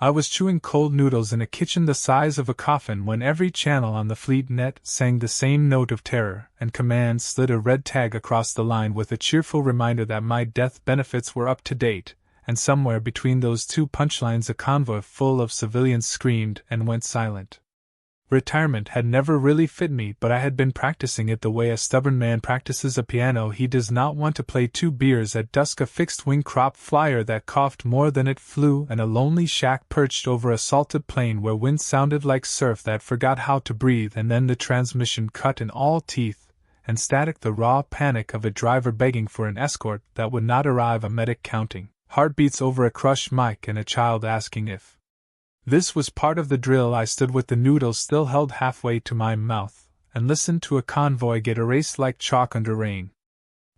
I was chewing cold noodles in a kitchen the size of a coffin when every channel on the fleet net sang the same note of terror, and command slid a red tag across the line with a cheerful reminder that my death benefits were up to date, and somewhere between those two punchlines a convoy full of civilians screamed and went silent. Retirement had never really fit me, but I had been practicing it the way a stubborn man practices a piano. He does not want to play 2 beers at dusk, a fixed-wing crop flyer that coughed more than it flew, and a lonely shack perched over a salted plain where wind sounded like surf that forgot how to breathe, and then the transmission cut in all teeth, and static the raw panic of a driver begging for an escort that would not arrive, a medic counting heartbeats over a crushed mic, and a child asking if this was part of the drill. I stood with the noodles still held halfway to my mouth, and listened to a convoy get erased like chalk under rain.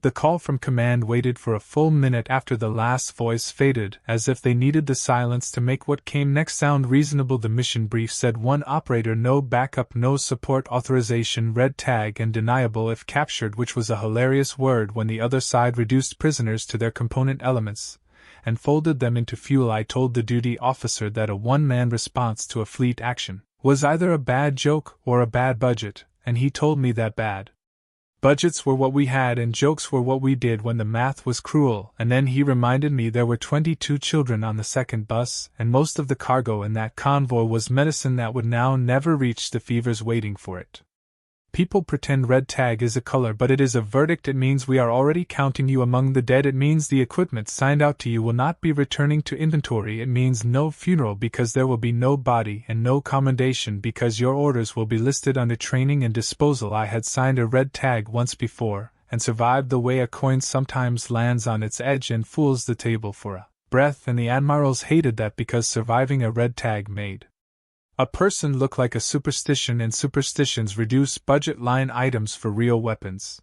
The call from command waited for a full minute after the last voice faded, as if they needed the silence to make what came next sound reasonable. The mission brief said one operator, no backup, no support authorization, red tag and deniable if captured, which was a hilarious word when the other side reduced prisoners to their component elements and folded them into fuel. I told the duty officer that a one-man response to a fleet action was either a bad joke or a bad budget, and he told me that bad budgets were what we had and jokes were what we did when the math was cruel. And then he reminded me there were 22 children on the second bus, and most of the cargo in that convoy was medicine that would now never reach the fevers waiting for it. People pretend red tag is a color, but it is a verdict. It means we are already counting you among the dead. It means the equipment signed out to you will not be returning to inventory. It means no funeral because there will be no body, and no commendation because your orders will be listed under training and disposal. I had signed a red tag once before, and survived the way a coin sometimes lands on its edge and fools the table for a breath, and the admirals hated that because surviving a red tag made a person look like a superstition, and superstitions reduce budget line items for real weapons.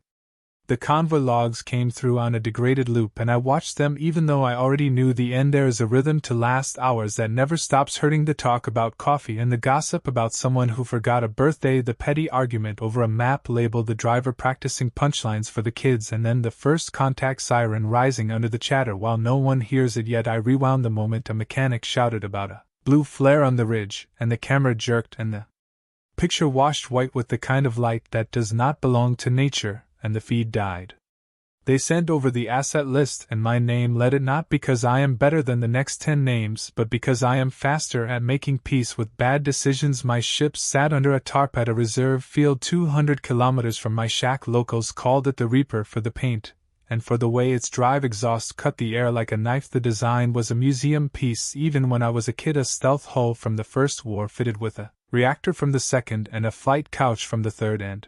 The convoy logs came through on a degraded loop, and I watched them even though I already knew the end. There is a rhythm to last hours that never stops hurting. The talk about coffee and the gossip about someone who forgot a birthday, the petty argument over a map label, the driver practicing punchlines for the kids, and then the first contact siren rising under the chatter while no one hears it yet. I rewound the moment a mechanic shouted about a blue flare on the ridge, and the camera jerked and the picture washed white with the kind of light that does not belong to nature, and the feed died. They sent over the asset list, and my name led it, not because I am better than the next 10 names, but because I am faster at making peace with bad decisions. My ship sat under a tarp at a reserve field 200 kilometers from my shack. Locals called it the Reaper for the paint, and for the way its drive exhaust cut the air like a knife. The design was a museum piece. Even when I was a kid, a stealth hull from the first war fitted with a reactor from the second and a flight couch from the third, and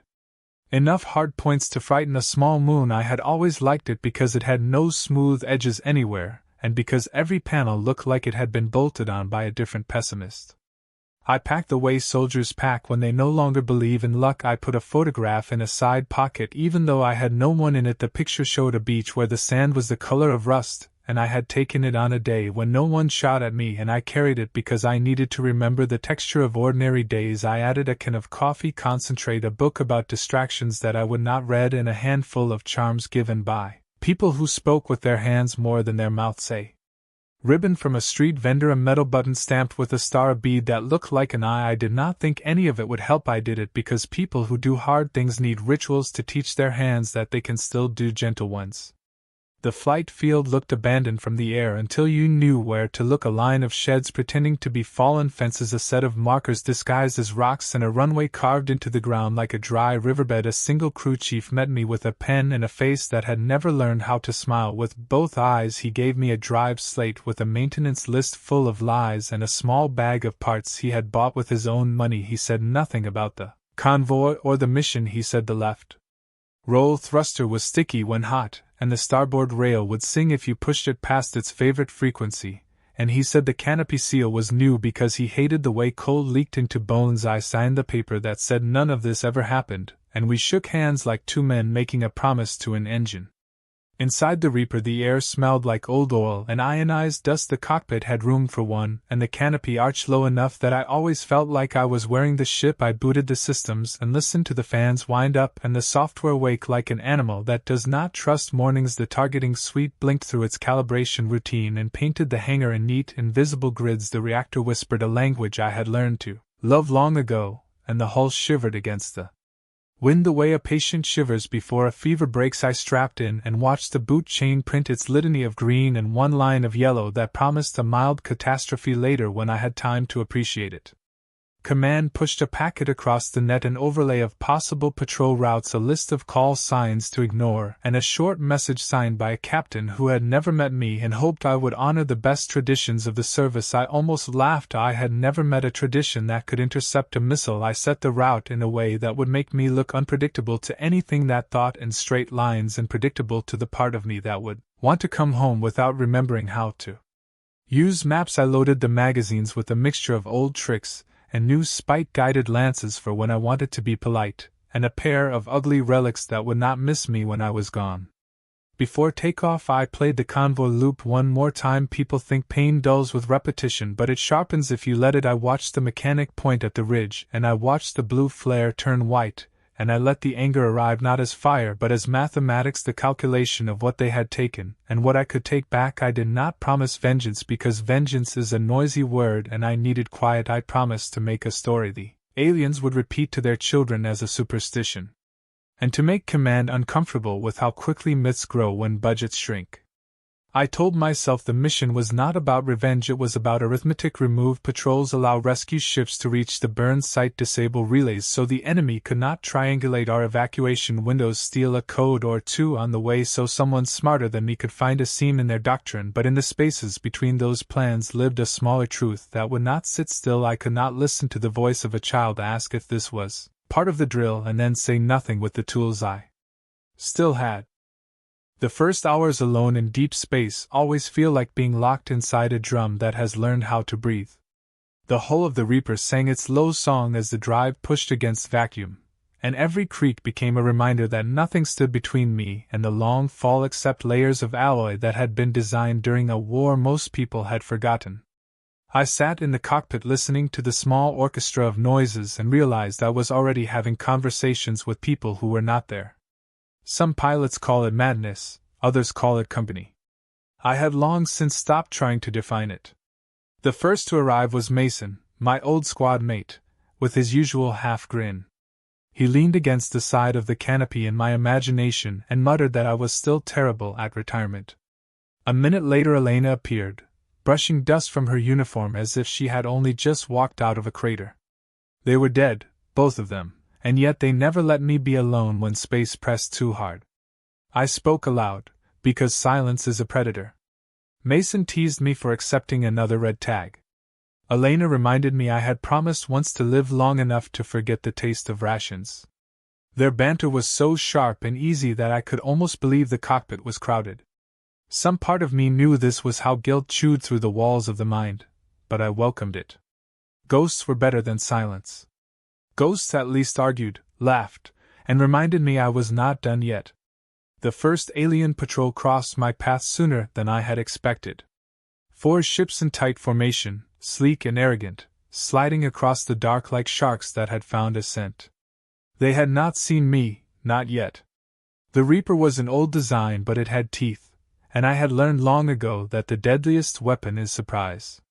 enough hard points to frighten a small moon. I had always liked it because it had no smooth edges anywhere, and because every panel looked like it had been bolted on by a different pessimist. I packed the way soldiers pack when they no longer believe in luck. I put a photograph in a side pocket even though I had no one in it. The picture showed a beach where the sand was the color of rust, and I had taken it on a day when no one shot at me, and I carried it because I needed to remember the texture of ordinary days. I added a can of coffee concentrate, a book about distractions that I would not read, and a handful of charms given by people who spoke with their hands more than their mouths. A ribbon from a street vendor, a metal button stamped with a star, a bead that looked like an eye. I did not think any of it would help. I did it because people who do hard things need rituals to teach their hands that they can still do gentle ones. The flight field looked abandoned from the air until you knew where to look. A line of sheds pretending to be fallen fences, a set of markers disguised as rocks, and a runway carved into the ground like a dry riverbed. A single crew chief met me with a pen and a face that had never learned how to smile. With both eyes he gave me a drive slate with a maintenance list full of lies and a small bag of parts he had bought with his own money. He said nothing about the convoy or the mission. He said the left roll thruster was sticky when hot, and the starboard rail would sing if you pushed it past its favorite frequency, and he said the canopy seal was new because he hated the way coal leaked into bones. I signed the paper that said none of this ever happened, and we shook hands like two men making a promise to an engine. Inside the Reaper the air smelled like old oil and ionized dust. The cockpit had room for one, and the canopy arched low enough that I always felt like I was wearing the ship. I booted the systems and listened to the fans wind up and the software wake like an animal that does not trust mornings. The targeting suite blinked through its calibration routine and painted the hangar in neat, invisible grids. The reactor whispered a language I had learned to love long ago, and the hull shivered against the wind the way a patient shivers before a fever breaks. I strapped in and watched the boot chain print its litany of green and one line of yellow that promised a mild catastrophe later when I had time to appreciate it. Command pushed a packet across the net, an overlay of possible patrol routes, a list of call signs to ignore, and a short message signed by a captain who had never met me and hoped I would honor the best traditions of the service. I almost laughed. I had never met a tradition that could intercept a missile. I set the route in a way that would make me look unpredictable to anything that thought in straight lines, and predictable to the part of me that would want to come home without remembering how to use maps. I loaded the magazines with a mixture of old tricks and new spite-guided lances for when I wanted to be polite, and a pair of ugly relics that would not miss me when I was gone. Before takeoff I played the Convoy loop one more time. People think pain dulls with repetition, but it sharpens if you let it. I watched the mechanic point at the ridge, and I watched the blue flare turn white, and I let the anger arrive not as fire but as mathematics, the calculation of what they had taken, and what I could take back. I did not promise vengeance because vengeance is a noisy word and I needed quiet. I promised to make a story the aliens would repeat to their children as a superstition, and to make Command uncomfortable with how quickly myths grow when budgets shrink. I told myself the mission was not about revenge, it was about arithmetic. Remove patrols, allow rescue ships to reach the burn site, disable relays so the enemy could not triangulate our evacuation windows, steal a code or two on the way so someone smarter than me could find a seam in their doctrine. But in the spaces between those plans lived a smaller truth that would not sit still. I could not listen to the voice of a child ask if this was part of the drill and then say nothing with the tools I still had. The first hours alone in deep space always feel like being locked inside a drum that has learned how to breathe. The hull of the Reaper sang its low song as the drive pushed against vacuum, and every creak became a reminder that nothing stood between me and the long fall except layers of alloy that had been designed during a war most people had forgotten. I sat in the cockpit listening to the small orchestra of noises and realized I was already having conversations with people who were not there. Some pilots call it madness, others call it company. I had long since stopped trying to define it. The first to arrive was Mason, my old squad mate, with his usual half grin. He leaned against the side of the canopy in my imagination and muttered that I was still terrible at retirement. A minute later Elena appeared, brushing dust from her uniform as if she had only just walked out of a crater. They were dead, both of them. And yet they never let me be alone when space pressed too hard. I spoke aloud, because silence is a predator. Mason teased me for accepting another red tag. Elena reminded me I had promised once to live long enough to forget the taste of rations. Their banter was so sharp and easy that I could almost believe the cockpit was crowded. Some part of me knew this was how guilt chewed through the walls of the mind, but I welcomed it. Ghosts were better than silence. Ghosts at least argued, laughed, and reminded me I was not done yet. The first alien patrol crossed my path sooner than I had expected. 4 ships in tight formation, sleek and arrogant, sliding across the dark like sharks that had found a scent. They had not seen me, not yet. The Reaper was an old design, but it had teeth, and I had learned long ago that the deadliest weapon is surprise.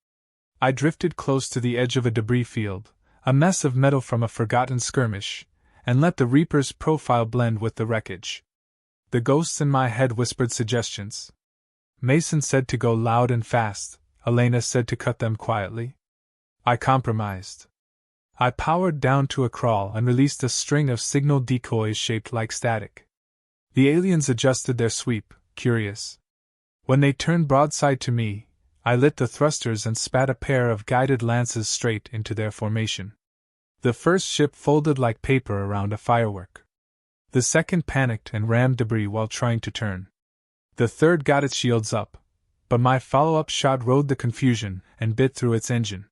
I drifted close to the edge of a debris field, a mess of metal from a forgotten skirmish, and let the Reaper's profile blend with the wreckage. The ghosts in my head whispered suggestions. Mason said to go loud and fast, Elena said to cut them quietly. I compromised. I powered down to a crawl and released a string of signal decoys shaped like static. The aliens adjusted their sweep, curious. When they turned broadside to me, I lit the thrusters and spat a pair of guided lances straight into their formation. The first ship folded like paper around a firework. The second panicked and rammed debris while trying to turn. The third got its shields up, but my follow-up shot rode the confusion and bit through its engine.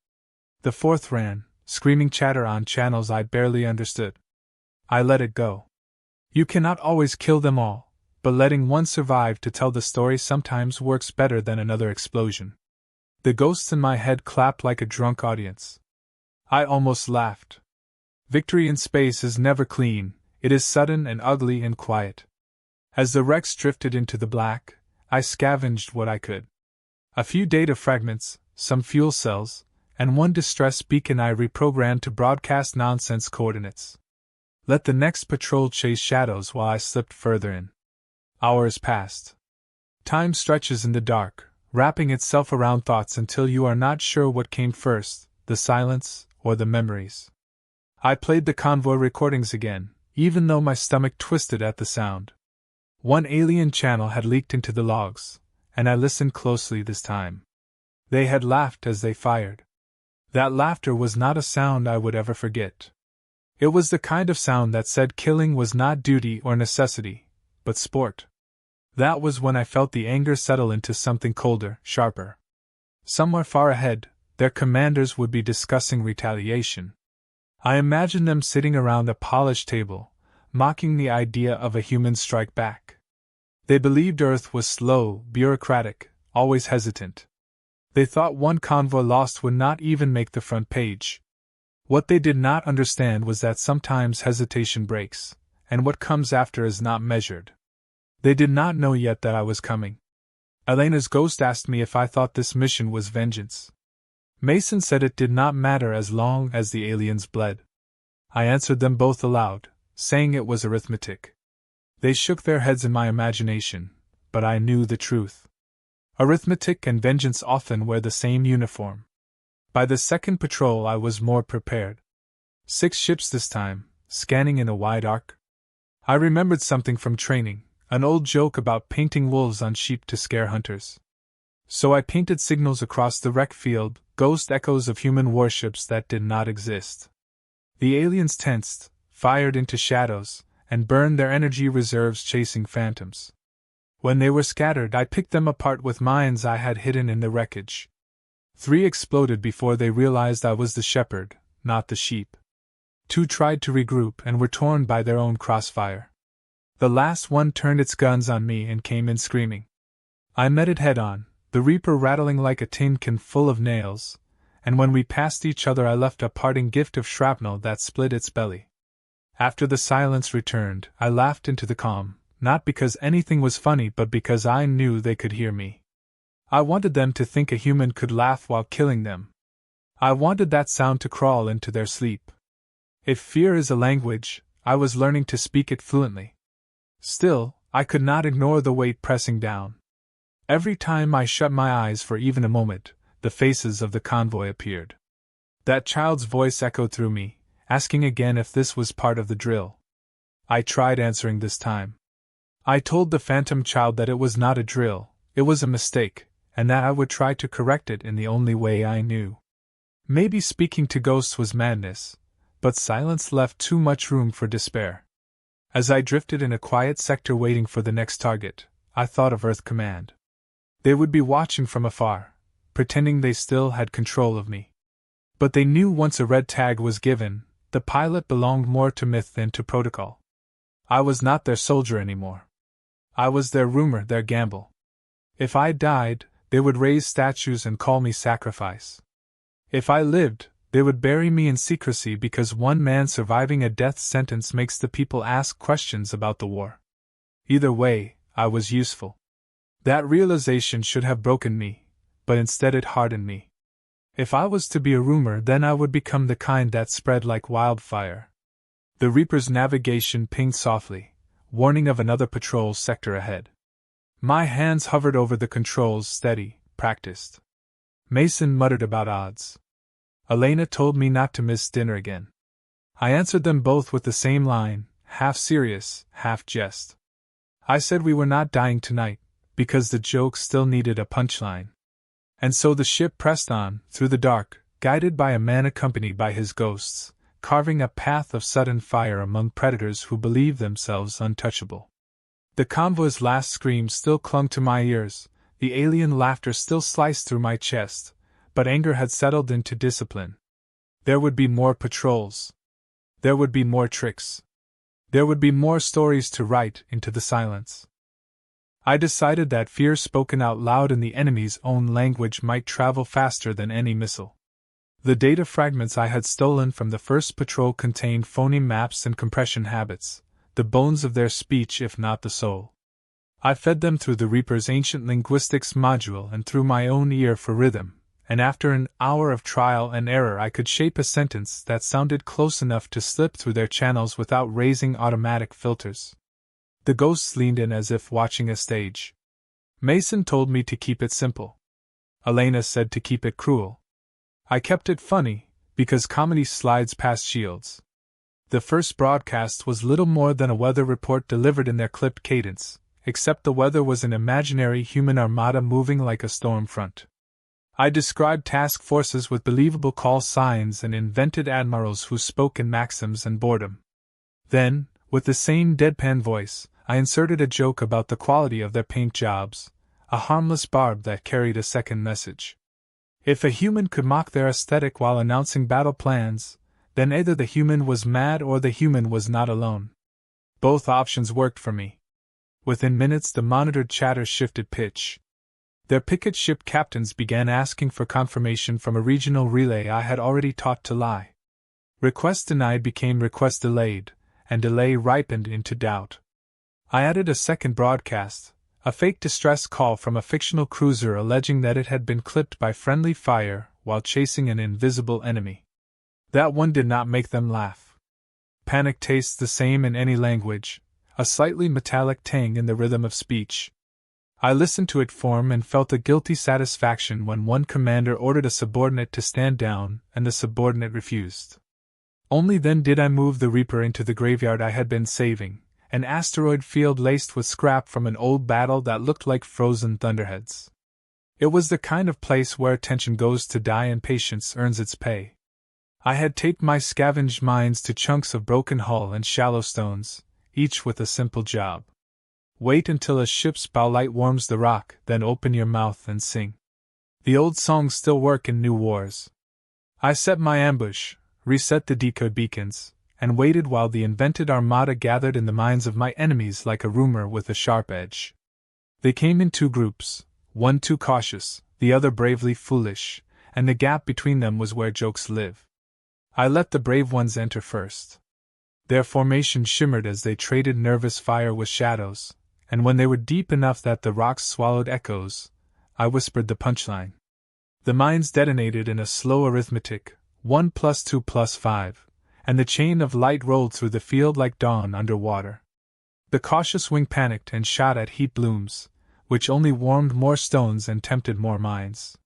The fourth ran, screaming chatter on channels I barely understood. I let it go. You cannot always kill them all, but letting one survive to tell the story sometimes works better than another explosion. The ghosts in my head clapped like a drunk audience. I almost laughed. Victory in space is never clean, it is sudden and ugly and quiet. As the wrecks drifted into the black, I scavenged what I could. A few data fragments, some fuel cells, and one distress beacon I reprogrammed to broadcast nonsense coordinates. Let the next patrol chase shadows while I slipped further in. Hours passed. Time stretches in the dark, wrapping itself around thoughts until you are not sure what came first, the silence or the memories. I played the Convoy recordings again, even though my stomach twisted at the sound. One alien channel had leaked into the logs, and I listened closely this time. They had laughed as they fired. That laughter was not a sound I would ever forget. It was the kind of sound that said killing was not duty or necessity, but sport. That was when I felt the anger settle into something colder, sharper. Somewhere far ahead, their commanders would be discussing retaliation. I imagined them sitting around a polished table, mocking the idea of a human strike back. They believed Earth was slow, bureaucratic, always hesitant. They thought one convoy lost would not even make the front page. What they did not understand was that sometimes hesitation breaks, and what comes after is not measured. They did not know yet that I was coming. Elena's ghost asked me if I thought this mission was vengeance. Mason said it did not matter as long as the aliens bled. I answered them both aloud, saying it was arithmetic. They shook their heads in my imagination, but I knew the truth. Arithmetic and vengeance often wear the same uniform. By the second patrol I was more prepared. 6 ships this time, scanning in a wide arc. I remembered something from training, an old joke about painting wolves on sheep to scare hunters. So I painted signals across the wreck field, ghost echoes of human warships that did not exist. The aliens tensed, fired into shadows, and burned their energy reserves chasing phantoms. When they were scattered, I picked them apart with mines I had hidden in the wreckage. 3 exploded before they realized I was the shepherd, not the sheep. 2 tried to regroup and were torn by their own crossfire. The last one turned its guns on me and came in screaming. I met it head on, the Reaper rattling like a tin can full of nails, and when we passed each other I left a parting gift of shrapnel that split its belly. After the silence returned, I laughed into the calm, not because anything was funny but because I knew they could hear me. I wanted them to think a human could laugh while killing them. I wanted that sound to crawl into their sleep. If fear is a language, I was learning to speak it fluently. Still, I could not ignore the weight pressing down. Every time I shut my eyes for even a moment, the faces of the convoy appeared. That child's voice echoed through me, asking again if this was part of the drill. I tried answering this time. I told the phantom child that it was not a drill, it was a mistake, and that I would try to correct it in the only way I knew. Maybe speaking to ghosts was madness, but silence left too much room for despair. As I drifted in a quiet sector waiting for the next target, I thought of Earth Command. They would be watching from afar, pretending they still had control of me. But they knew once a red tag was given, the pilot belonged more to myth than to protocol. I was not their soldier anymore. I was their rumor, their gamble. If I died, they would raise statues and call me sacrifice. If I lived, they would bury me in secrecy because one man surviving a death sentence makes the people ask questions about the war. Either way, I was useful. That realization should have broken me, but instead it hardened me. If I was to be a rumor, then I would become the kind that spread like wildfire. The Reaper's navigation pinged softly, warning of another patrol sector ahead. My hands hovered over the controls, steady, practiced. Mason muttered about odds. Elena told me not to miss dinner again. I answered them both with the same line, half serious, half jest. I said we were not dying tonight, because the joke still needed a punchline. And so the ship pressed on, through the dark, guided by a man accompanied by his ghosts, carving a path of sudden fire among predators who believed themselves untouchable. The convoy's last scream still clung to my ears, the alien laughter still sliced through my chest, but anger had settled into discipline. There would be more patrols. There would be more tricks. There would be more stories to write into the silence. I decided that fear spoken out loud in the enemy's own language might travel faster than any missile. The data fragments I had stolen from the first patrol contained phony maps and compression habits, the bones of their speech if not the soul. I fed them through the Reaper's ancient linguistics module and through my own ear for rhythm, and after an hour of trial and error I could shape a sentence that sounded close enough to slip through their channels without raising automatic filters. The ghosts leaned in as if watching a stage. Mason told me to keep it simple. Elena said to keep it cruel. I kept it funny, because comedy slides past shields. The first broadcast was little more than a weather report delivered in their clipped cadence, except the weather was an imaginary human armada moving like a storm front. I described task forces with believable call signs and invented admirals who spoke in maxims and boredom. Then, with the same deadpan voice, I inserted a joke about the quality of their paint jobs, a harmless barb that carried a second message. If a human could mock their aesthetic while announcing battle plans, then either the human was mad or the human was not alone. Both options worked for me. Within minutes the monitored chatter shifted pitch. Their picket ship captains began asking for confirmation from a regional relay I had already taught to lie. Request denied became request delayed, and delay ripened into doubt. I added a second broadcast, a fake distress call from a fictional cruiser alleging that it had been clipped by friendly fire while chasing an invisible enemy. That one did not make them laugh. Panic tastes the same in any language, a slightly metallic tang in the rhythm of speech. I listened to it form and felt a guilty satisfaction when one commander ordered a subordinate to stand down and the subordinate refused. Only then did I move the Reaper into the graveyard I had been saving, an asteroid field laced with scrap from an old battle that looked like frozen thunderheads. It was the kind of place where attention goes to die and patience earns its pay. I had taped my scavenged mines to chunks of broken hull and shallow stones, each with a simple job. Wait until a ship's bow light warms the rock, then open your mouth and sing. The old songs still work in new wars. I set my ambush, reset the decoy beacons, and waited while the invented armada gathered in the minds of my enemies like a rumor with a sharp edge. They came in two groups, one too cautious, the other bravely foolish, and the gap between them was where jokes live. I let the brave ones enter first. Their formation shimmered as they traded nervous fire with shadows, and when they were deep enough that the rocks swallowed echoes, I whispered the punchline. The mines detonated in a slow arithmetic, 1 + 2 + 5. And the chain of light rolled through the field like dawn under water. The cautious wing panicked and shot at heat blooms, which only warmed more stones and tempted more mines.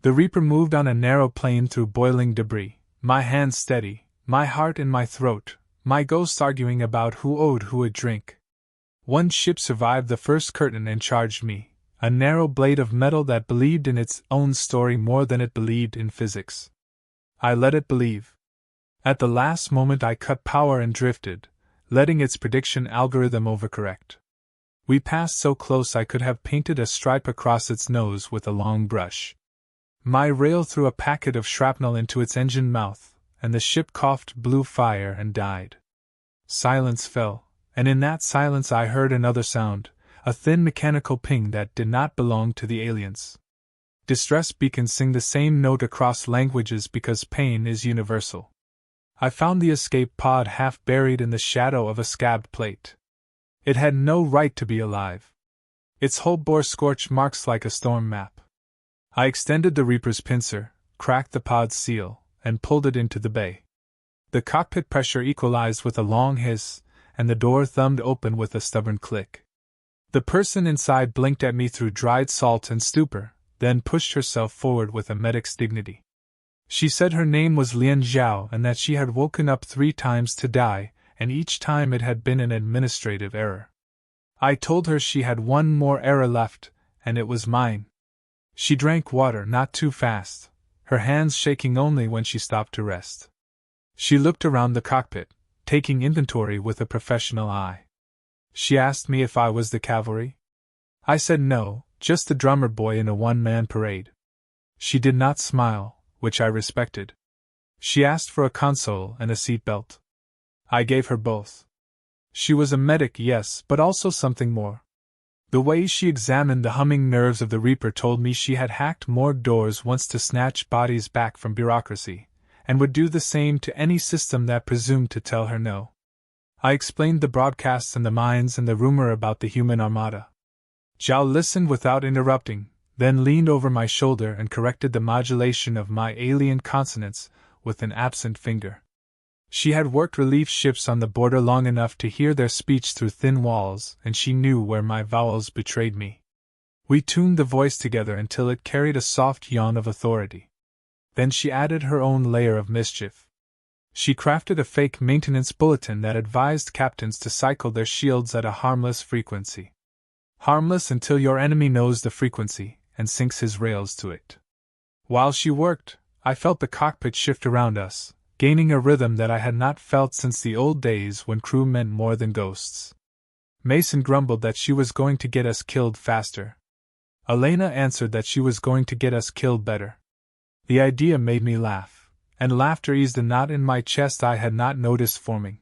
The Reaper moved on a narrow plane through boiling debris, my hands steady, my heart in my throat, my ghosts arguing about who owed who a drink. One ship survived the first curtain and charged me, a narrow blade of metal that believed in its own story more than it believed in physics. I let it believe. At the last moment I cut power and drifted, letting its prediction algorithm overcorrect. We passed so close I could have painted a stripe across its nose with a long brush. My rail threw a packet of shrapnel into its engine mouth, and the ship coughed blue fire and died. Silence fell, and in that silence I heard another sound, a thin mechanical ping that did not belong to the aliens. Distress beacons sing the same note across languages because pain is universal. I found the escape pod half buried in the shadow of a scabbed plate. It had no right to be alive. Its hull bore scorch marks like a storm map. I extended the Reaper's pincer, cracked the pod's seal, and pulled it into the bay. The cockpit pressure equalized with a long hiss, and the door thumbed open with a stubborn click. The person inside blinked at me through dried salt and stupor, then pushed herself forward with a medic's dignity. She said her name was Lian Zhao and that she had woken up 3 times to die, and each time it had been an administrative error. I told her she had one more error left, and it was mine. She drank water not too fast, her hands shaking only when she stopped to rest. She looked around the cockpit, taking inventory with a professional eye. She asked me if I was the cavalry. I said no, just the drummer boy in a one-man parade. She did not smile, which I respected. She asked for a console and a seat belt. I gave her both. She was a medic, yes, but also something more. The way she examined the humming nerves of the Reaper told me she had hacked morgue doors once to snatch bodies back from bureaucracy, and would do the same to any system that presumed to tell her no. I explained the broadcasts and the mines and the rumor about the human armada. Zhao listened without interrupting, then leaned over my shoulder and corrected the modulation of my alien consonants with an absent finger. She had worked relief ships on the border long enough to hear their speech through thin walls, and she knew where my vowels betrayed me. We tuned the voice together until it carried a soft yawn of authority. Then she added her own layer of mischief. She crafted a fake maintenance bulletin that advised captains to cycle their shields at a harmless frequency. Harmless until your enemy knows the frequency and sinks his rails to it. While she worked, I felt the cockpit shift around us, gaining a rhythm that I had not felt since the old days when crew meant more than ghosts. Mason grumbled that she was going to get us killed faster. Elena answered that she was going to get us killed better. The idea made me laugh, and laughter eased a knot in my chest I had not noticed forming.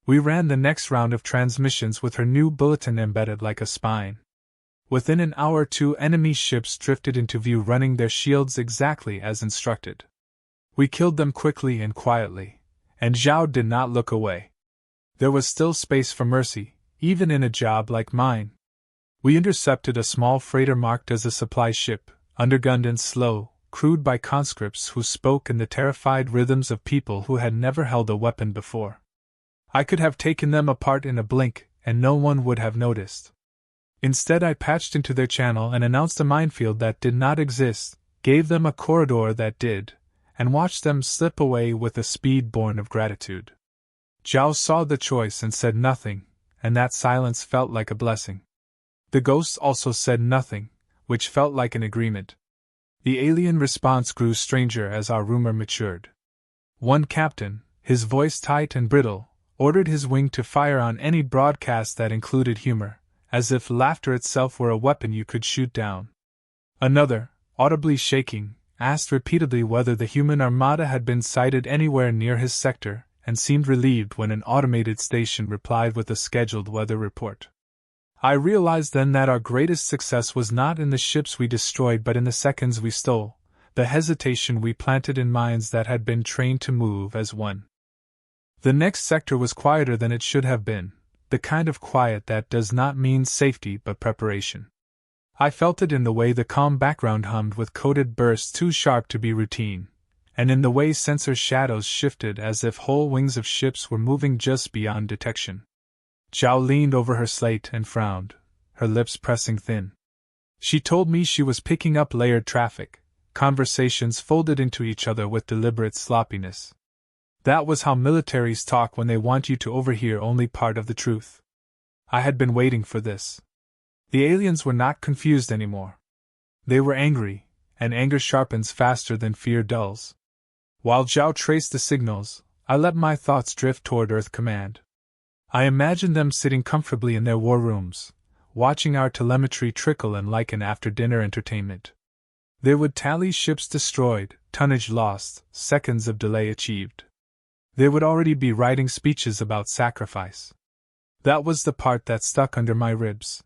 We ran the next round of transmissions with her new bulletin embedded like a spine. Within an hour 2 enemy ships drifted into view running their shields exactly as instructed. We killed them quickly and quietly, and Zhao did not look away. There was still space for mercy, even in a job like mine. We intercepted a small freighter marked as a supply ship, undergunned and slow, crewed by conscripts who spoke in the terrified rhythms of people who had never held a weapon before. I could have taken them apart in a blink, and no one would have noticed. Instead, I patched into their channel and announced a minefield that did not exist, gave them a corridor that did, and watched them slip away with a speed born of gratitude. Zhao saw the choice and said nothing, and that silence felt like a blessing. The ghosts also said nothing, which felt like an agreement. The alien response grew stranger as our rumor matured. One captain, his voice tight and brittle, ordered his wing to fire on any broadcast that included humor, as if laughter itself were a weapon you could shoot down. Another, audibly shaking, asked repeatedly whether the human armada had been sighted anywhere near his sector, and seemed relieved when an automated station replied with a scheduled weather report. I realized then that our greatest success was not in the ships we destroyed but in the seconds we stole, the hesitation we planted in minds that had been trained to move as one. The next sector was quieter than it should have been, the kind of quiet that does not mean safety but preparation. I felt it in the way the calm background hummed with coded bursts too sharp to be routine, and in the way sensor shadows shifted as if whole wings of ships were moving just beyond detection. Zhao leaned over her slate and frowned, her lips pressing thin. She told me she was picking up layered traffic, conversations folded into each other with deliberate sloppiness. That was how militaries talk when they want you to overhear only part of the truth. I had been waiting for this. The aliens were not confused anymore. They were angry, and anger sharpens faster than fear dulls. While Zhao traced the signals, I let my thoughts drift toward Earth Command. I imagined them sitting comfortably in their war rooms, watching our telemetry trickle in like an after-dinner entertainment. They would tally ships destroyed, tonnage lost, seconds of delay achieved. They would already be writing speeches about sacrifice. That was the part that stuck under my ribs.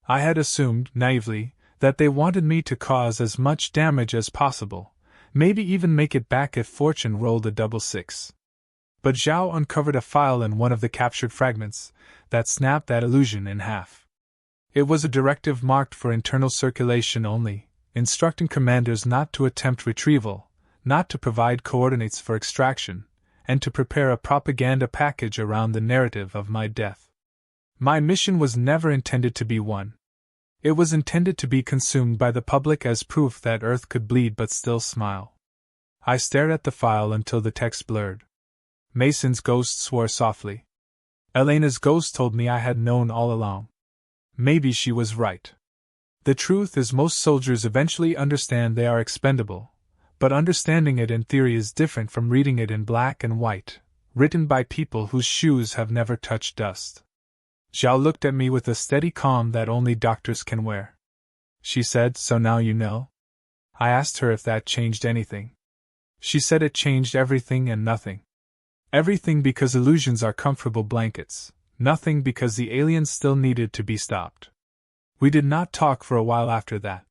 I had assumed, naively, that they wanted me to cause as much damage as possible, maybe even make it back if fortune rolled a double six. But Zhao uncovered a file in one of the captured fragments that snapped that illusion in half. It was a directive marked for internal circulation only, instructing commanders not to attempt retrieval, not to provide coordinates for extraction, and to prepare a propaganda package around the narrative of my death. My mission was never intended to be one. It was intended to be consumed by the public as proof that Earth could bleed but still smile. I stared at the file until the text blurred. Mason's ghost swore softly. Elena's ghost told me I had known all along. Maybe she was right. The truth is most soldiers eventually understand they are expendable, but understanding it in theory is different from reading it in black and white, written by people whose shoes have never touched dust. Zhao looked at me with a steady calm that only doctors can wear. She said, "So now you know?" I asked her if that changed anything. She said it changed everything and nothing. Everything because illusions are comfortable blankets, nothing because the aliens still needed to be stopped. We did not talk for a while after that.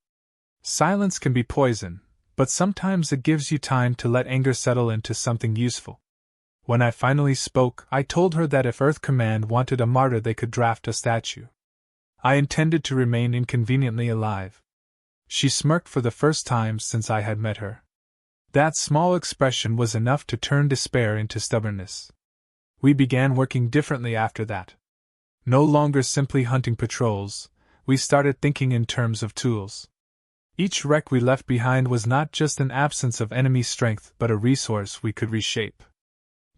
Silence can be poison, but sometimes it gives you time to let anger settle into something useful. When I finally spoke, I told her that if Earth Command wanted a martyr, they could draft a statue. I intended to remain inconveniently alive. She smirked for the first time since I had met her. That small expression was enough to turn despair into stubbornness. We began working differently after that. No longer simply hunting patrols, we started thinking in terms of tools. Each wreck we left behind was not just an absence of enemy strength but a resource we could reshape.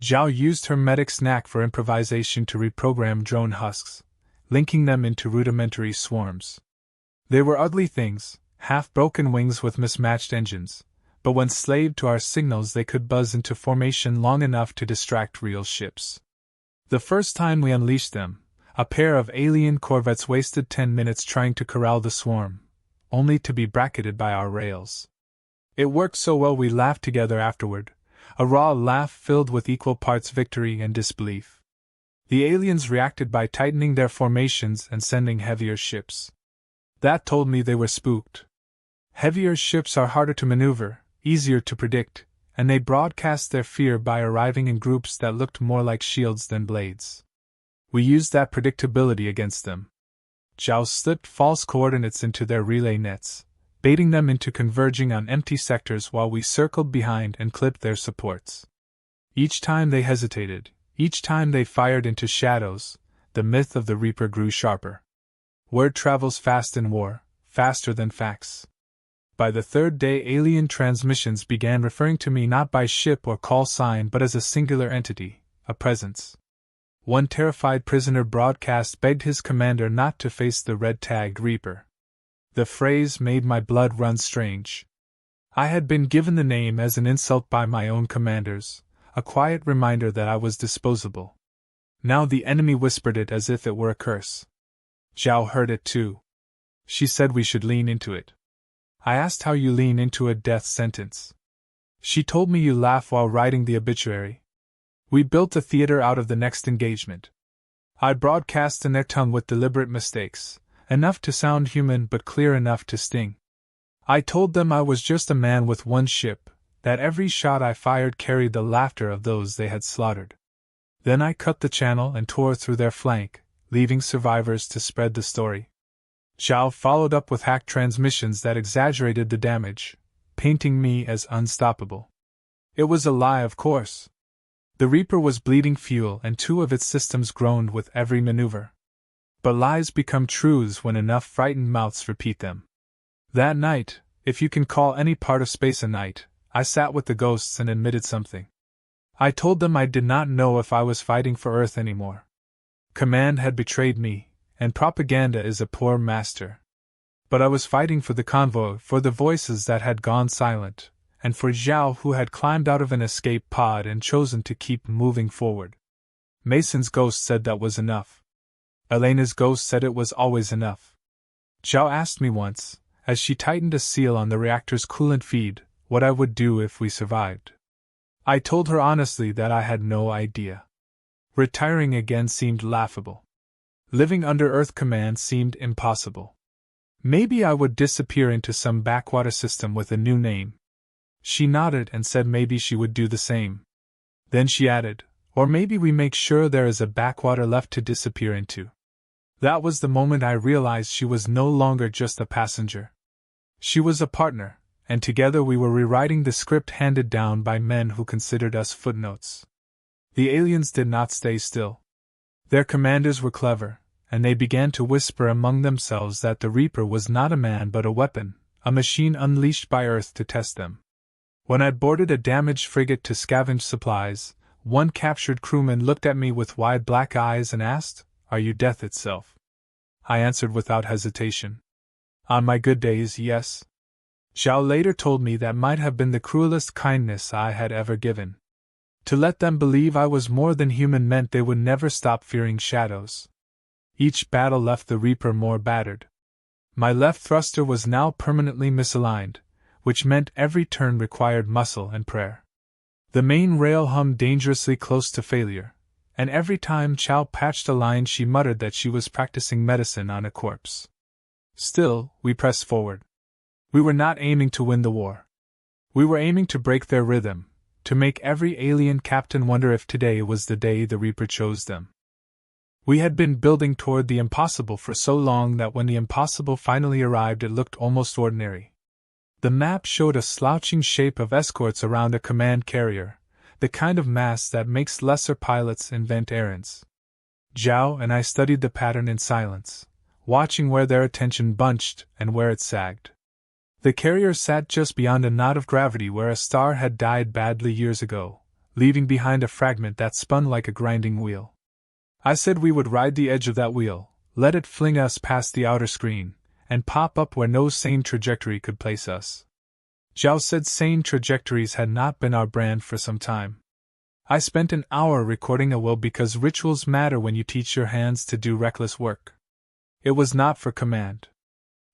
Zhao used her medic's knack for improvisation to reprogram drone husks, linking them into rudimentary swarms. They were ugly things, half-broken wings with mismatched engines, but when slaved to our signals they could buzz into formation long enough to distract real ships. The first time we unleashed them, a pair of alien corvettes wasted 10 minutes trying to corral the swarm, only to be bracketed by our rails. It worked so well we laughed together afterward, a raw laugh filled with equal parts victory and disbelief. The aliens reacted by tightening their formations and sending heavier ships. That told me they were spooked. Heavier ships are harder to maneuver, easier to predict, and they broadcast their fear by arriving in groups that looked more like shields than blades. We used that predictability against them. Zhao slipped false coordinates into their relay nets, baiting them into converging on empty sectors while we circled behind and clipped their supports. Each time they hesitated, each time they fired into shadows, the myth of the Reaper grew sharper. Word travels fast in war, faster than facts. By the third day, alien transmissions began referring to me not by ship or call sign but as a singular entity, a presence. One terrified prisoner broadcast begged his commander not to face the red-tagged Reaper. The phrase made my blood run strange. I had been given the name as an insult by my own commanders, a quiet reminder that I was disposable. Now the enemy whispered it as if it were a curse. Zhao heard it too. She said we should lean into it. I asked how you lean into a death sentence. She told me you laugh while writing the obituary. We built a theater out of the next engagement. I broadcast in their tongue with deliberate mistakes, enough to sound human but clear enough to sting. I told them I was just a man with one ship, that every shot I fired carried the laughter of those they had slaughtered. Then I cut the channel and tore through their flank, leaving survivors to spread the story. Zhao followed up with hacked transmissions that exaggerated the damage, painting me as unstoppable. It was a lie, of course. The Reaper was bleeding fuel and 2 of its systems groaned with every maneuver. But lies become truths when enough frightened mouths repeat them. That night, if you can call any part of space a night, I sat with the ghosts and admitted something. I told them I did not know if I was fighting for Earth anymore. Command had betrayed me, and propaganda is a poor master. But I was fighting for the convoy, for the voices that had gone silent, and for Zhao who had climbed out of an escape pod and chosen to keep moving forward. Mason's ghost said that was enough. Elena's ghost said it was always enough. Zhao asked me once, as she tightened a seal on the reactor's coolant feed, what I would do if we survived. I told her honestly that I had no idea. Retiring again seemed laughable. Living under Earth Command seemed impossible. Maybe I would disappear into some backwater system with a new name. She nodded and said maybe she would do the same. Then she added, or maybe we make sure there is a backwater left to disappear into. That was the moment I realized she was no longer just a passenger. She was a partner, and together we were rewriting the script handed down by men who considered us footnotes. The aliens did not stay still. Their commanders were clever, and they began to whisper among themselves that the Reaper was not a man but a weapon, a machine unleashed by Earth to test them. When I'd boarded a damaged frigate to scavenge supplies, one captured crewman looked at me with wide black eyes and asked, "Are you death itself?" I answered without hesitation. On my good days, yes. Zhao later told me that might have been the cruelest kindness I had ever given. To let them believe I was more than human meant they would never stop fearing shadows. Each battle left the Reaper more battered. My left thruster was now permanently misaligned, which meant every turn required muscle and prayer. The main rail hummed dangerously close to failure, and every time Chow patched a line she muttered that she was practicing medicine on a corpse. Still, we pressed forward. We were not aiming to win the war. We were aiming to break their rhythm, to make every alien captain wonder if today was the day the Reaper chose them. We had been building toward the impossible for so long that when the impossible finally arrived it looked almost ordinary. The map showed a slouching shape of escorts around a command carrier, the kind of mass that makes lesser pilots invent errands. Zhao and I studied the pattern in silence, watching where their attention bunched and where it sagged. The carrier sat just beyond a knot of gravity where a star had died badly years ago, leaving behind a fragment that spun like a grinding wheel. I said we would ride the edge of that wheel, let it fling us past the outer screen, and pop up where no sane trajectory could place us. Zhao said sane trajectories had not been our brand for some time. I spent an hour recording a will because rituals matter when you teach your hands to do reckless work. It was not for command.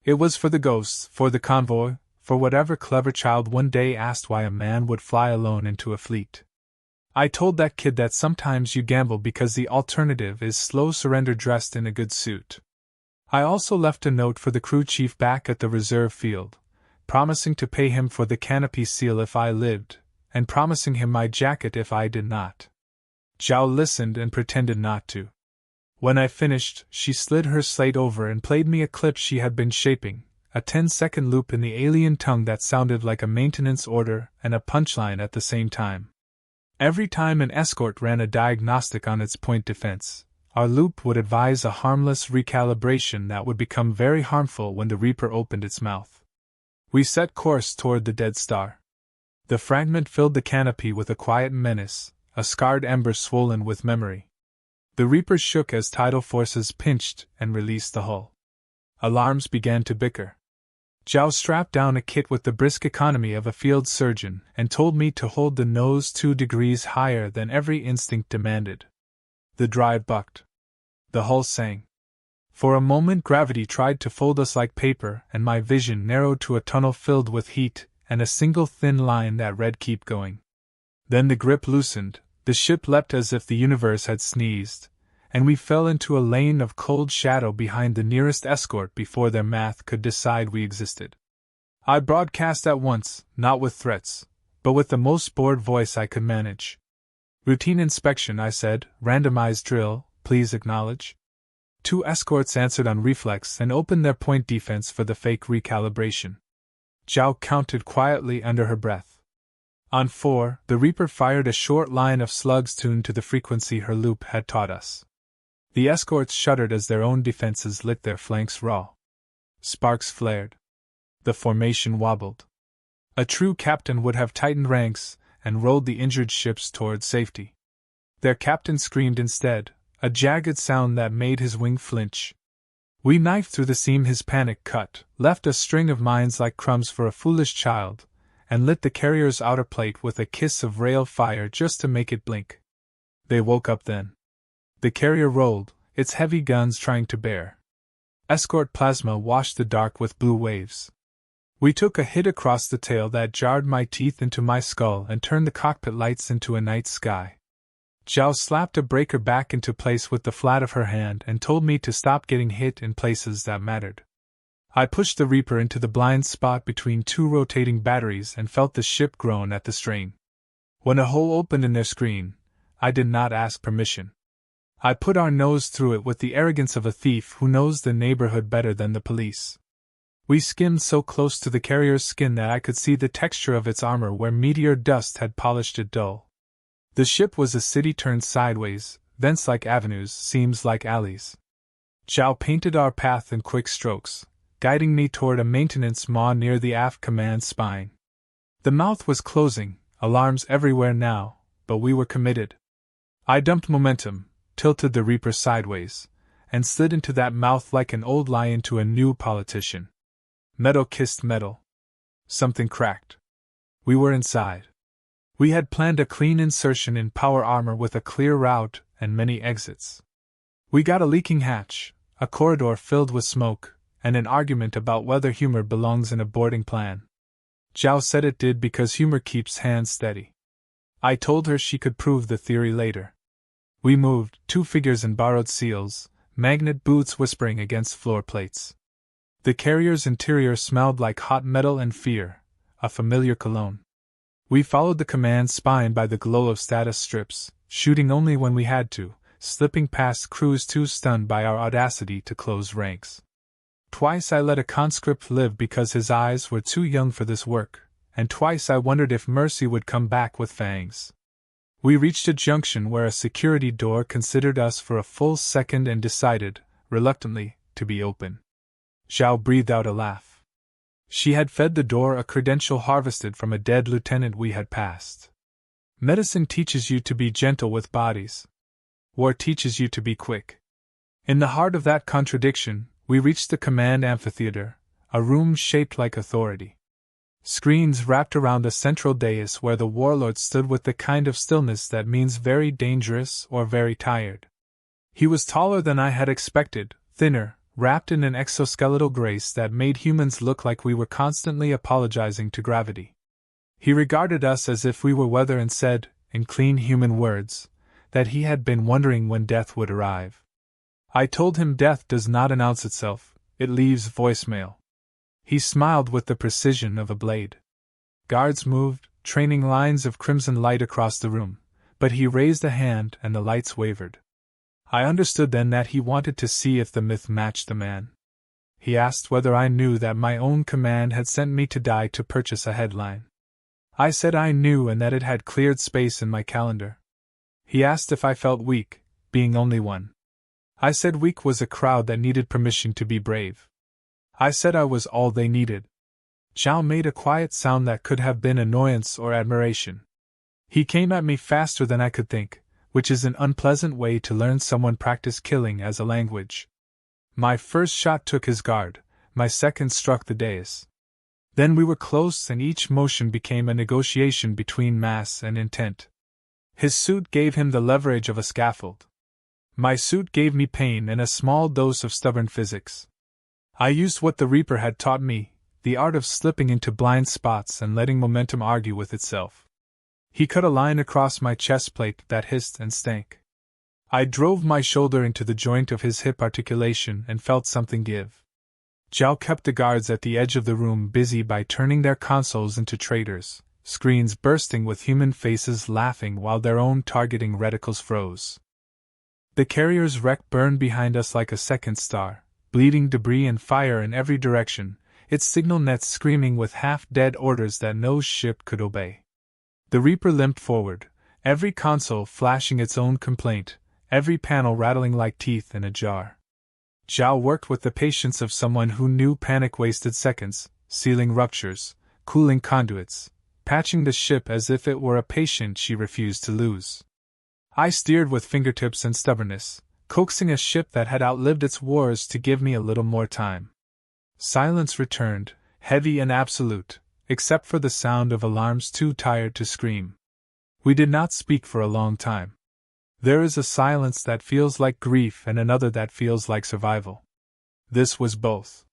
It was for the ghosts, for the convoy, for whatever clever child one day asked why a man would fly alone into a fleet. I told that kid that sometimes you gamble because the alternative is slow surrender dressed in a good suit. I also left a note for the crew chief back at the reserve field, promising to pay him for the canopy seal if I lived, and promising him my jacket if I did not. Zhao listened and pretended not to. When I finished, she slid her slate over and played me a clip she had been shaping, a 10-second loop in the alien tongue that sounded like a maintenance order and a punchline at the same time. Every time an escort ran a diagnostic on its point defense, our loop would advise a harmless recalibration that would become very harmful when the Reaper opened its mouth. We set course toward the dead star. The fragment filled the canopy with a quiet menace, a scarred ember swollen with memory. The Reaper shook as tidal forces pinched and released the hull. Alarms began to bicker. Zhao strapped down a kit with the brisk economy of a field surgeon and told me to hold the nose 2 degrees higher than every instinct demanded. The drive bucked. The hull sang. For a moment gravity tried to fold us like paper and my vision narrowed to a tunnel filled with heat and a single thin line that read "Keep going." Then the grip loosened, the ship leapt as if the universe had sneezed, and we fell into a lane of cold shadow behind the nearest escort before their math could decide we existed. I broadcast at once, not with threats, but with the most bored voice I could manage. "Routine inspection," I said, "randomized drill, please acknowledge." 2 escorts answered on reflex and opened their point defense for the fake recalibration. Zhao counted quietly under her breath. On 4, the Reaper fired a short line of slugs tuned to the frequency her loop had taught us. The escorts shuddered as their own defenses lit their flanks raw. Sparks flared. The formation wobbled. A true captain would have tightened ranks and rolled the injured ships toward safety. Their captain screamed instead, a jagged sound that made his wing flinch. We knifed through the seam his panic cut, left a string of mines like crumbs for a foolish child, and lit the carrier's outer plate with a kiss of rail fire just to make it blink. They woke up then. The carrier rolled, its heavy guns trying to bear. Escort plasma washed the dark with blue waves. We took a hit across the tail that jarred my teeth into my skull and turned the cockpit lights into a night sky. Zhao slapped a breaker back into place with the flat of her hand and told me to stop getting hit in places that mattered. I pushed the Reaper into the blind spot between 2 rotating batteries and felt the ship groan at the strain. When a hole opened in their screen, I did not ask permission. I put our nose through it with the arrogance of a thief who knows the neighborhood better than the police. We skimmed so close to the carrier's skin that I could see the texture of its armor where meteor dust had polished it dull. The ship was a city turned sideways, vents like avenues, seams like alleys. Zhao painted our path in quick strokes, guiding me toward a maintenance maw near the aft command spine. The mouth was closing, alarms everywhere now, but we were committed. I dumped momentum, tilted the Reaper sideways, and slid into that mouth like an old lie into a new politician. Metal kissed metal. Something cracked. We were inside. We had planned a clean insertion in power armor with a clear route and many exits. We got a leaking hatch, a corridor filled with smoke, and an argument about whether humor belongs in a boarding plan. Zhao said it did because humor keeps hands steady. I told her she could prove the theory later. We moved, 2 figures in borrowed seals, magnet boots whispering against floor plates. The carrier's interior smelled like hot metal and fear, a familiar cologne. We followed the command spine by the glow of status strips, shooting only when we had to, slipping past crews too stunned by our audacity to close ranks. Twice I let a conscript live because his eyes were too young for this work, and twice I wondered if mercy would come back with fangs. We reached a junction where a security door considered us for a full second and decided, reluctantly, to be open. Zhao breathed out a laugh. She had fed the door a credential harvested from a dead lieutenant we had passed. Medicine teaches you to be gentle with bodies. War teaches you to be quick. In the heart of that contradiction, we reached the command amphitheater, a room shaped like authority. Screens wrapped around a central dais where the warlord stood with the kind of stillness that means very dangerous or very tired. He was taller than I had expected, thinner, wrapped in an exoskeletal grace that made humans look like we were constantly apologizing to gravity. He regarded us as if we were weather and said, in clean human words, that he had been wondering when death would arrive. I told him death does not announce itself, it leaves voicemail. He smiled with the precision of a blade. Guards moved, training lines of crimson light across the room, but he raised a hand and the lights wavered. I understood then that he wanted to see if the myth matched the man. He asked whether I knew that my own command had sent me to die to purchase a headline. I said I knew and that it had cleared space in my calendar. He asked if I felt weak, being only one. I said weak was a crowd that needed permission to be brave. I said I was all they needed. Zhao made a quiet sound that could have been annoyance or admiration. He came at me faster than I could think, which is an unpleasant way to learn someone practice killing as a language. My first shot took his guard, my second struck the dais. Then we were close and each motion became a negotiation between mass and intent. His suit gave him the leverage of a scaffold. My suit gave me pain and a small dose of stubborn physics. I used what the Reaper had taught me, the art of slipping into blind spots and letting momentum argue with itself. He cut a line across my chest plate that hissed and stank. I drove my shoulder into the joint of his hip articulation and felt something give. Zhao kept the guards at the edge of the room busy by turning their consoles into traitors, screens bursting with human faces laughing while their own targeting reticles froze. The carrier's wreck burned behind us like a second star, bleeding debris and fire in every direction, its signal nets screaming with half-dead orders that no ship could obey. The Reaper limped forward, every console flashing its own complaint, every panel rattling like teeth in a jar. Zhao worked with the patience of someone who knew panic wasted seconds, sealing ruptures, cooling conduits, patching the ship as if it were a patient she refused to lose. I steered with fingertips and stubbornness, coaxing a ship that had outlived its wars to give me a little more time. Silence returned, heavy and absolute, except for the sound of alarms too tired to scream. We did not speak for a long time. There is a silence that feels like grief and another that feels like survival. This was both.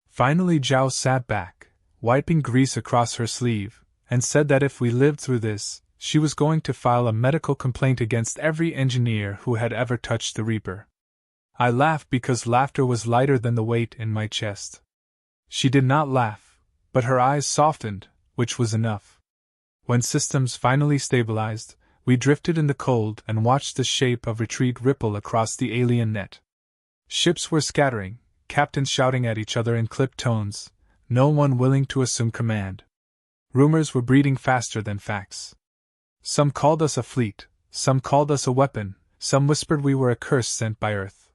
Finally Zhao sat back, wiping grease across her sleeve, and said that if we lived through this, she was going to file a medical complaint against every engineer who had ever touched the Reaper. I laughed because laughter was lighter than the weight in my chest. She did not laugh, but her eyes softened, which was enough. When systems finally stabilized, we drifted in the cold and watched the shape of retreat ripple across the alien net. Ships were scattering, captains shouting at each other in clipped tones, no one willing to assume command. Rumors were breeding faster than facts. Some called us a fleet, some called us a weapon, some whispered we were a curse sent by Earth.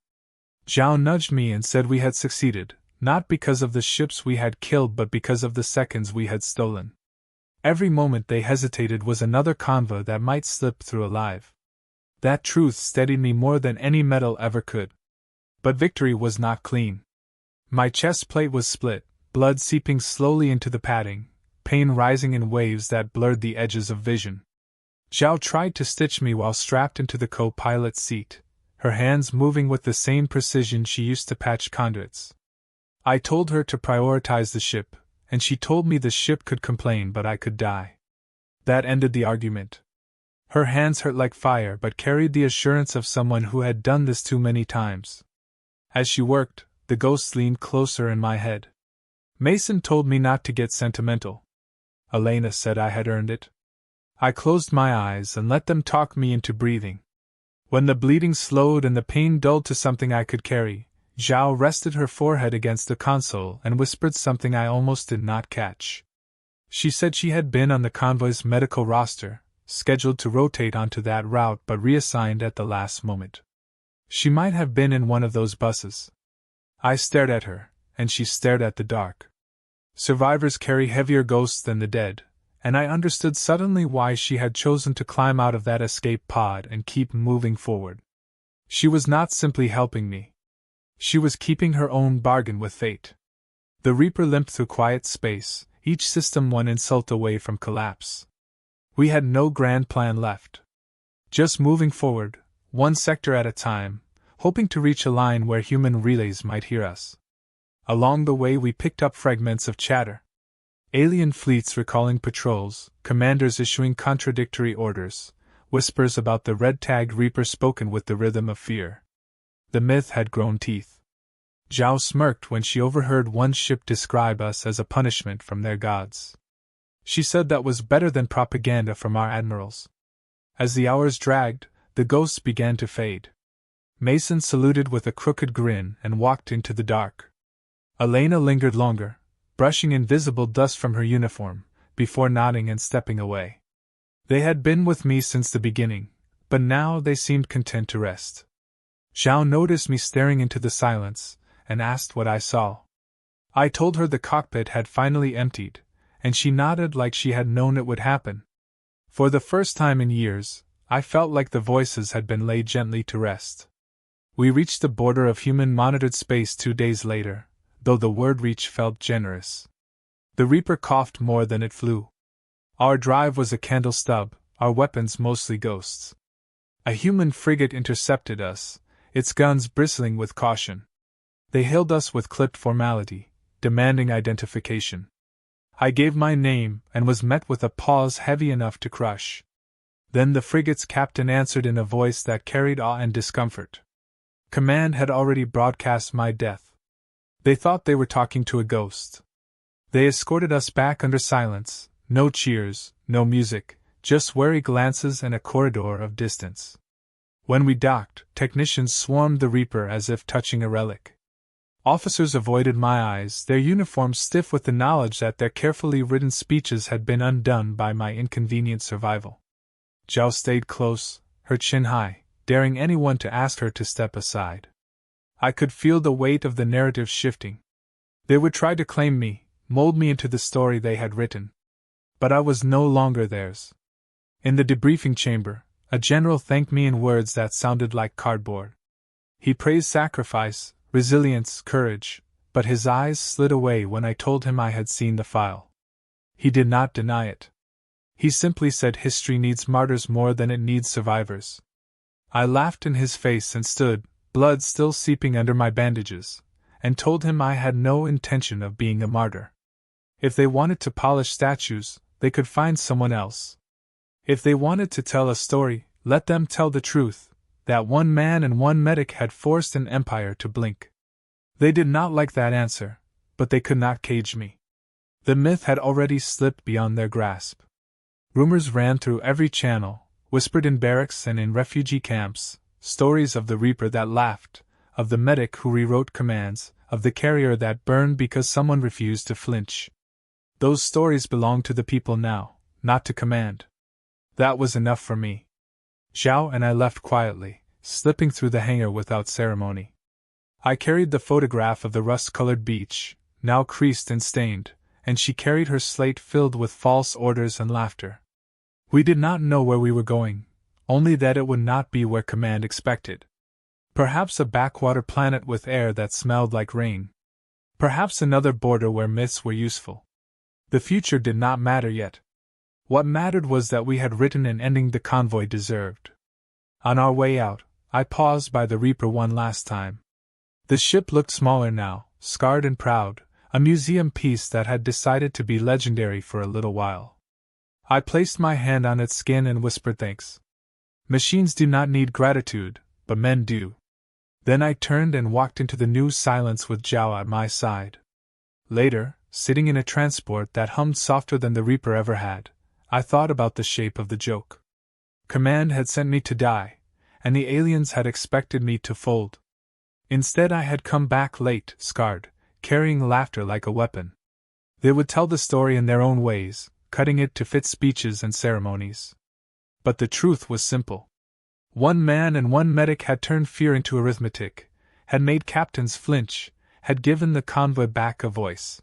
Zhao nudged me and said we had succeeded, not because of the ships we had killed but because of the seconds we had stolen. Every moment they hesitated was another convoy that might slip through alive. That truth steadied me more than any medal ever could. But victory was not clean. My chest plate was split, blood seeping slowly into the padding, pain rising in waves that blurred the edges of vision. Zhao tried to stitch me while strapped into the co-pilot's seat, her hands moving with the same precision she used to patch conduits. I told her to prioritize the ship, and she told me the ship could complain but I could die. That ended the argument. Her hands hurt like fire but carried the assurance of someone who had done this too many times. As she worked, The ghost leaned closer in my head. Mason told me not to get sentimental. Elena said I had earned it. I closed my eyes and let them talk me into breathing. When the bleeding slowed and the pain dulled to something I could carry, Zhao rested her forehead against the console and whispered something I almost did not catch. She said she had been on the convoy's medical roster, scheduled to rotate onto that route but reassigned at the last moment. She might have been in one of those buses. I stared at her, and she stared at the dark. Survivors carry heavier ghosts than the dead, and I understood suddenly why she had chosen to climb out of that escape pod and keep moving forward. She was not simply helping me. She was keeping her own bargain with fate. The Reaper limped through quiet space, each system one insult away from collapse. We had no grand plan left. Just moving forward, one sector at a time, hoping to reach a line where human relays might hear us. Along the way we picked up fragments of chatter. Alien fleets recalling patrols, commanders issuing contradictory orders, whispers about the red-tagged Reaper spoken with the rhythm of fear. The myth had grown teeth. Zhao smirked when she overheard one ship describe us as a punishment from their gods. She said that was better than propaganda from our admirals. As the hours dragged, the ghosts began to fade. Mason saluted with a crooked grin and walked into the dark. Elena lingered longer, brushing invisible dust from her uniform, before nodding and stepping away. They had been with me since the beginning, but now they seemed content to rest. Zhao noticed me staring into the silence, and asked what I saw. I told her the cockpit had finally emptied, and she nodded like she had known it would happen. For the first time in years, I felt like the voices had been laid gently to rest. We reached the border of human-monitored space 2 days later, though the word reach felt generous. The Reaper coughed more than it flew. Our drive was a candle stub, our weapons mostly ghosts. A human frigate intercepted us, its guns bristling with caution. They hailed us with clipped formality, demanding identification. I gave my name and was met with a pause heavy enough to crush. Then the frigate's captain answered in a voice that carried awe and discomfort. Command had already broadcast my death. They thought they were talking to a ghost. They escorted us back under silence, no cheers, no music, just wary glances and a corridor of distance. When we docked, technicians swarmed the Reaper as if touching a relic. Officers avoided my eyes, their uniforms stiff with the knowledge that their carefully written speeches had been undone by my inconvenient survival. Zhao stayed close, her chin high, daring anyone to ask her to step aside. I could feel the weight of the narrative shifting. They would try to claim me, mold me into the story they had written. But I was no longer theirs. In the debriefing chamber, a general thanked me in words that sounded like cardboard. He praised sacrifice, resilience, courage, but his eyes slid away when I told him I had seen the file. He did not deny it. He simply said history needs martyrs more than it needs survivors. I laughed in his face and stood, blood still seeping under my bandages, and told him I had no intention of being a martyr. If they wanted to polish statues, they could find someone else. If they wanted to tell a story, let them tell the truth, that one man and one medic had forced an empire to blink. They did not like that answer, but they could not cage me. The myth had already slipped beyond their grasp. Rumors ran through every channel, whispered in barracks and in refugee camps, stories of the Reaper that laughed, of the medic who rewrote commands, of the carrier that burned because someone refused to flinch. Those stories belonged to the people now, not to command. That was enough for me. Zhao and I left quietly, slipping through the hangar without ceremony. I carried the photograph of the rust-colored beach, now creased and stained, and she carried her slate filled with false orders and laughter. We did not know where we were going, only that it would not be where command expected. Perhaps a backwater planet with air that smelled like rain. Perhaps another border where myths were useful. The future did not matter yet. What mattered was that we had written an ending the convoy deserved. On our way out, I paused by the Reaper one last time. The ship looked smaller now, scarred and proud, a museum piece that had decided to be legendary for a little while. I placed my hand on its skin and whispered thanks. Machines do not need gratitude, but men do. Then I turned and walked into the new silence with Zhao at my side. Later, sitting in a transport that hummed softer than the Reaper ever had, I thought about the shape of the joke. Command had sent me to die, and the aliens had expected me to fold. Instead, I had come back late, scarred, carrying laughter like a weapon. They would tell the story in their own ways, cutting it to fit speeches and ceremonies. But the truth was simple. One man and one medic had turned fear into arithmetic, had made captains flinch, had given the convoy back a voice.